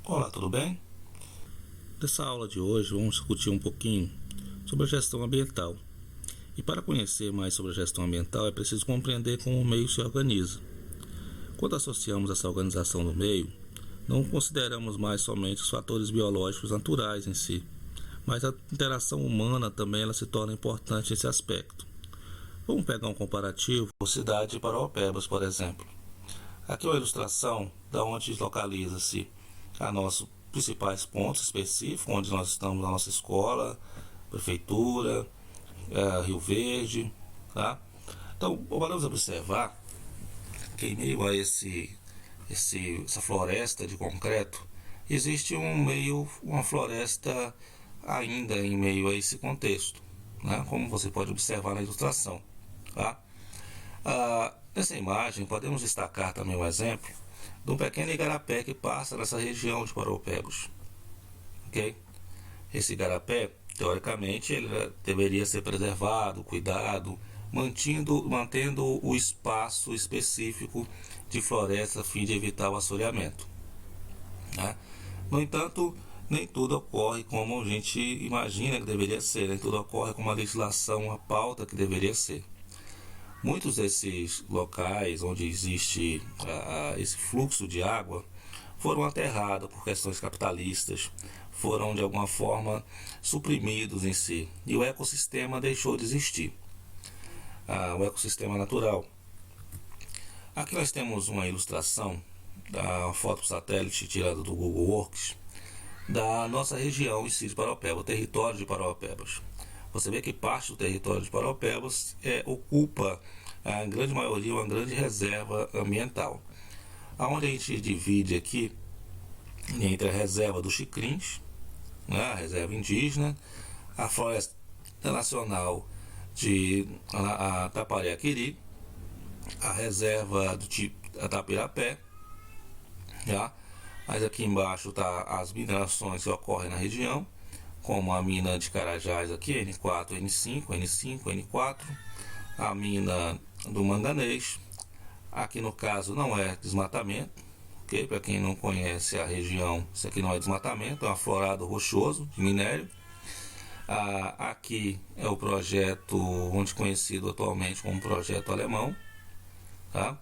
Olá, tudo bem? Nessa aula de hoje vamos discutir um pouquinho sobre a gestão ambiental. E para conhecer mais sobre a gestão ambiental é preciso compreender como o meio se organiza. Quando associamos essa organização do meio, não consideramos mais somente os fatores biológicos naturais em si, mas a interação humana também ela se torna importante nesse aspecto. Vamos pegar um comparativo com cidade de Parauapebas, por exemplo. Aqui é uma ilustração da onde localiza-se a nossos principais pontos específicos, onde nós estamos na nossa escola, prefeitura, Rio Verde, tá? Então, podemos observar que em meio a essa floresta de concreto, existe uma floresta ainda em meio a esse contexto, né? Como você pode observar na ilustração, tá? Nessa imagem podemos destacar também um exemplo de um pequeno igarapé que passa nessa região de Parauapebas, ok? Esse igarapé, teoricamente, ele deveria ser preservado, cuidado, mantendo o espaço específico de floresta a fim de evitar o assoreamento, né? No entanto, nem tudo ocorre como a gente imagina que deveria ser, nem tudo ocorre com uma legislação, uma pauta que deveria ser. Muitos desses locais onde existe esse fluxo de água foram aterrados por questões capitalistas, foram de alguma forma suprimidos em si, e o ecossistema deixou de existir, o ecossistema natural. Aqui nós temos uma ilustração da foto satélite tirada do Google Works da nossa região em si de Parauapebas, o território de Parauapebas. Você vê que parte do território de Parauapebas ocupa, a grande maioria, uma grande reserva ambiental, onde a gente divide aqui entre a reserva dos Xicrins, né, a reserva indígena, a floresta nacional de Tapareaquiri, a reserva do Tapirapé, tá? Mas aqui embaixo tá as minerações que ocorrem na região, como a mina de Carajás aqui, N4, N5, N5, N4, a mina do manganês. Aqui no caso não é desmatamento, ok? Para quem não conhece a região, isso aqui não é desmatamento, é um aflorado rochoso de minério. Aqui é o projeto, onde conhecido atualmente como projeto alemão, tá?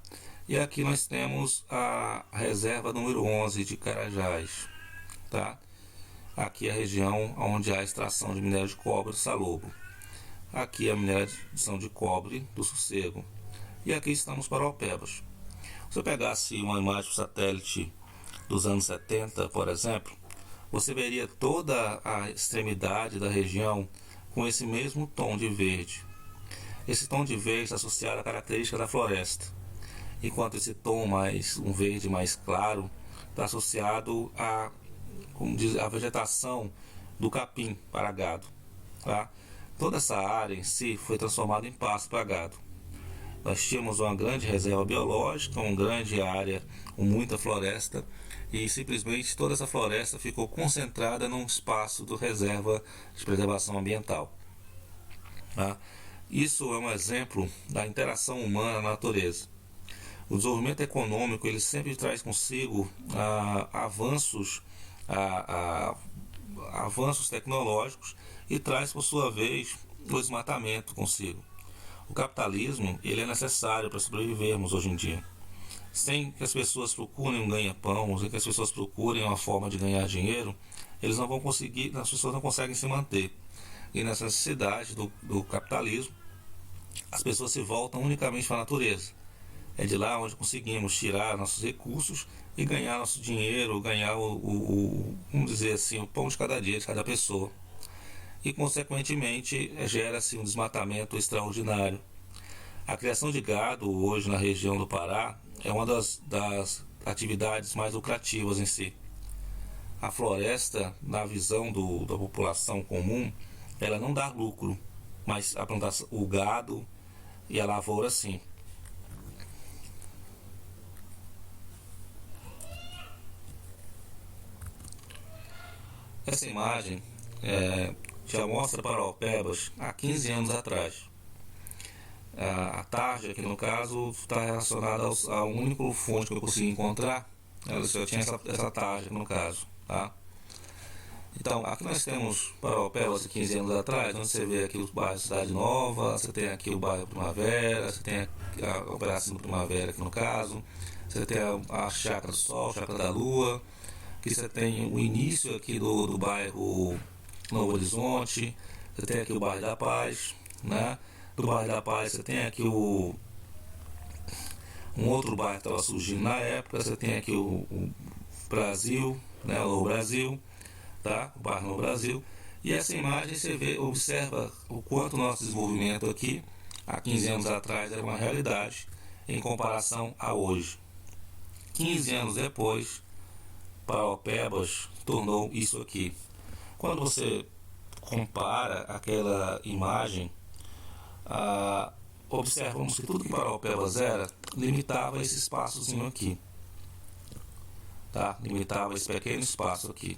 E aqui nós temos a reserva número 11 de Carajás, tá? Aqui é a região onde há extração de minério de cobre do Salobo. Aqui é a mineração de cobre do Sossego. E aqui estamos Parauapebas. Se eu pegasse uma imagem do satélite dos anos 70, por exemplo, você veria toda a extremidade da região com esse mesmo tom de verde. Esse tom de verde está associado à característica da floresta, enquanto esse tom um verde mais claro está associado a vegetação do capim para gado, tá? Toda essa área em si foi transformada em pasto para gado. Nós tínhamos uma grande reserva biológica, uma grande área com muita floresta, e simplesmente toda essa floresta ficou concentrada num espaço de reserva de preservação ambiental, tá? Isso é um exemplo da interação humana na natureza. O desenvolvimento econômico ele sempre traz consigo avanços tecnológicos e traz, por sua vez, o desmatamento consigo. O capitalismo ele é necessário para sobrevivermos hoje em dia. Sem que as pessoas procurem um ganha-pão, sem que as pessoas procurem uma forma de ganhar dinheiro, eles não vão conseguir, as pessoas não conseguem se manter. E nessa necessidade do capitalismo, as pessoas se voltam unicamente para a natureza. É de lá onde conseguimos tirar nossos recursos e ganhar nosso dinheiro, ganhar vamos dizer assim, o pão de cada dia de cada pessoa. E consequentemente gera-se um desmatamento extraordinário. A criação de gado hoje na região do Pará é uma das atividades mais lucrativas em si. A floresta, na visão da população comum, ela não dá lucro, mas a plantação, o gado e a lavoura sim. Essa imagem já mostra Parauapebas há 15 anos atrás. A tarja, que no caso está relacionada ao único fonte que eu consegui encontrar, ela só tinha essa tarja no caso. tá? Então, aqui nós temos Paraupebas de 15 anos atrás, onde você vê aqui os bairros Cidade Nova, você tem aqui o bairro Primavera, você tem a Operação Primavera aqui no caso, você tem a Chácara do Sol, Chácara da Lua, que você tem o início aqui do bairro Novo Horizonte, você tem aqui o bairro da Paz, né? Do bairro da Paz você tem aqui um outro bairro que estava surgindo na época, você tem aqui o Brasil, né? O Novo Brasil, tá? O bairro Novo Brasil. E essa imagem você vê, observa o quanto o nosso desenvolvimento aqui, há 15 anos atrás, era uma realidade em comparação a hoje. 15 anos depois, Paraupebas tornou isso aqui. Quando você compara aquela imagem, observamos que tudo que Paraupebas era limitava esse espaçozinho aqui, tá? Limitava esse pequeno espaço aqui.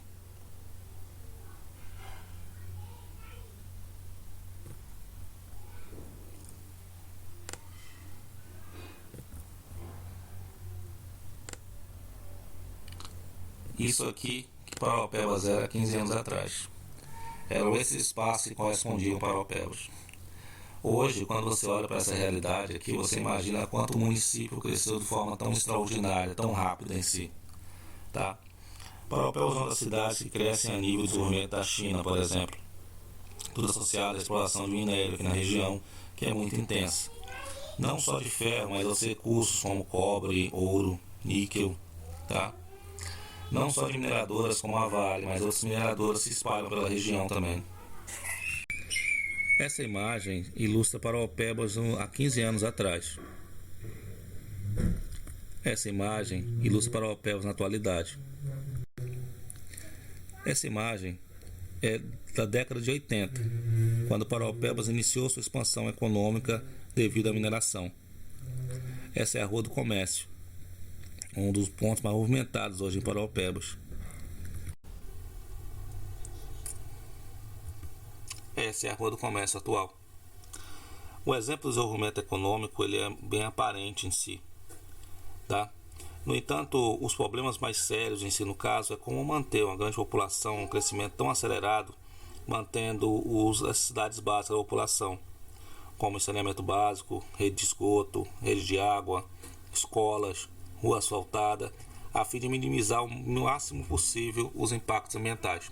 Isso aqui que Paraupebas era 15 anos atrás. Eram esses espaços que correspondiam para Paraupebas. Hoje, quando você olha para essa realidade aqui, você imagina quanto o município cresceu de forma tão extraordinária, tão rápida em si. Tá? Paraupebas é uma das cidades que crescem a nível de desenvolvimento da China, por exemplo. Tudo associado à exploração de minério aqui na região, que é muito intensa. Não só de ferro, mas os recursos como cobre, ouro, níquel. Tá? Não só de mineradoras como a Vale, mas outras mineradoras se espalham pela região também. Essa imagem ilustra Paraupebas há 15 anos atrás. Essa imagem ilustra Paraupebas na atualidade. Essa imagem é da década de 80, quando Paraupebas iniciou sua expansão econômica devido à mineração. Essa é a Rua do Comércio, um dos pontos mais movimentados hoje em Paraupebas. Essa é a Rua do Comércio atual. O exemplo do desenvolvimento econômico ele é bem aparente em si, tá? No entanto, os problemas mais sérios em si no caso é como manter uma grande população, um crescimento tão acelerado, mantendo as cidades básicas da população, como saneamento básico, rede de esgoto, rede de água, escolas, rua asfaltada, a fim de minimizar o máximo possível os impactos ambientais.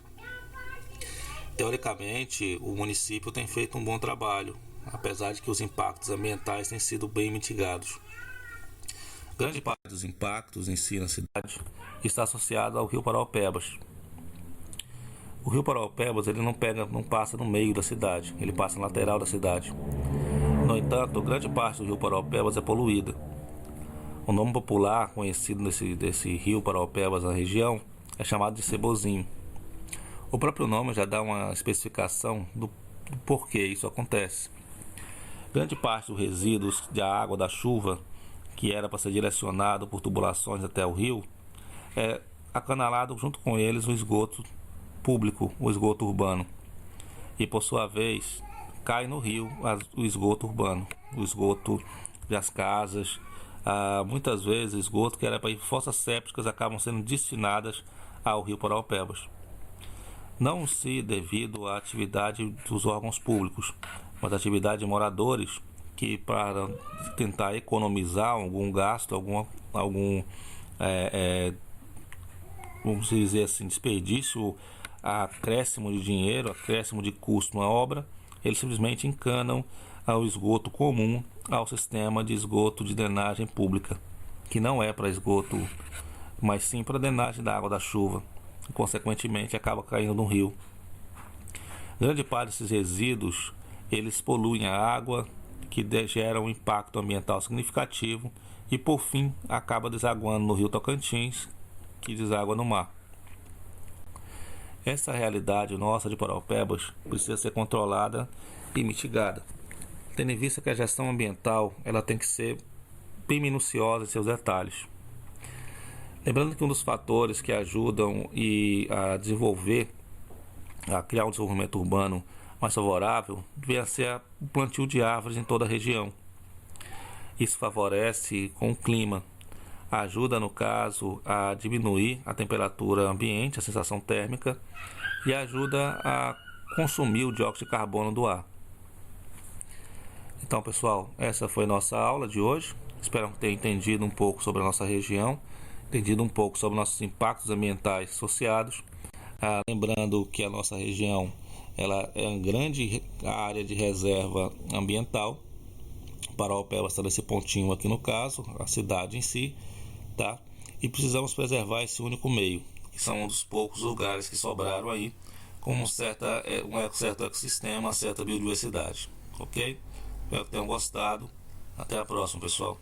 Teoricamente, o município tem feito um bom trabalho, apesar de que os impactos ambientais têm sido bem mitigados. Grande parte dos impactos em si na cidade está associada ao rio Paraupebas. O rio Paraupebas ele não passa no meio da cidade, ele passa na lateral da cidade. No entanto, grande parte do rio Paraupebas é poluída. O nome popular conhecido desse rio Paraupebas na região é chamado de Cebozinho. O próprio nome já dá uma especificação do porquê isso acontece. Grande parte dos resíduos de água da chuva, que era para ser direcionado por tubulações até o rio, é acanalado junto com eles o esgoto público, o esgoto urbano. E por sua vez, cai no rio o esgoto urbano, o esgoto das casas. Muitas vezes, esgoto que era para ir fossas sépticas acabam sendo destinadas ao rio Paraupebas. Não se devido à atividade dos órgãos públicos, mas à atividade de moradores que, para tentar economizar algum gasto, vamos dizer assim, desperdício, acréscimo de dinheiro, acréscimo de custo na obra, eles simplesmente encanam ao esgoto comum ao sistema de esgoto de drenagem pública, que não é para esgoto, mas sim para drenagem da água da chuva. Consequentemente acaba caindo no rio. Grande parte desses resíduos eles poluem a água, que geram um impacto ambiental significativo e por fim acaba desaguando no rio Tocantins, que deságua no mar. Essa realidade nossa de Paraupebas precisa ser controlada e mitigada, tendo em vista que a gestão ambiental ela tem que ser bem minuciosa em seus detalhes. Lembrando que um dos fatores que ajudam a desenvolver, a criar um desenvolvimento urbano mais favorável, devia ser o plantio de árvores em toda a região. Isso favorece com o clima. ajuda, no caso, a diminuir a temperatura ambiente, a sensação térmica, e ajuda a consumir o dióxido de carbono do ar. Então, pessoal, essa foi nossa aula de hoje. Espero que tenham entendido um pouco sobre a nossa região, entendido um pouco sobre nossos impactos ambientais associados. Lembrando que a nossa região ela é uma grande área de reserva ambiental. Paraopeba está nesse pontinho aqui no caso, a cidade em si, tá? E precisamos preservar esse único meio, que são um dos poucos lugares que sobraram aí, com um certo ecossistema, uma certa biodiversidade, ok? Espero que tenham gostado. Até a próxima, pessoal.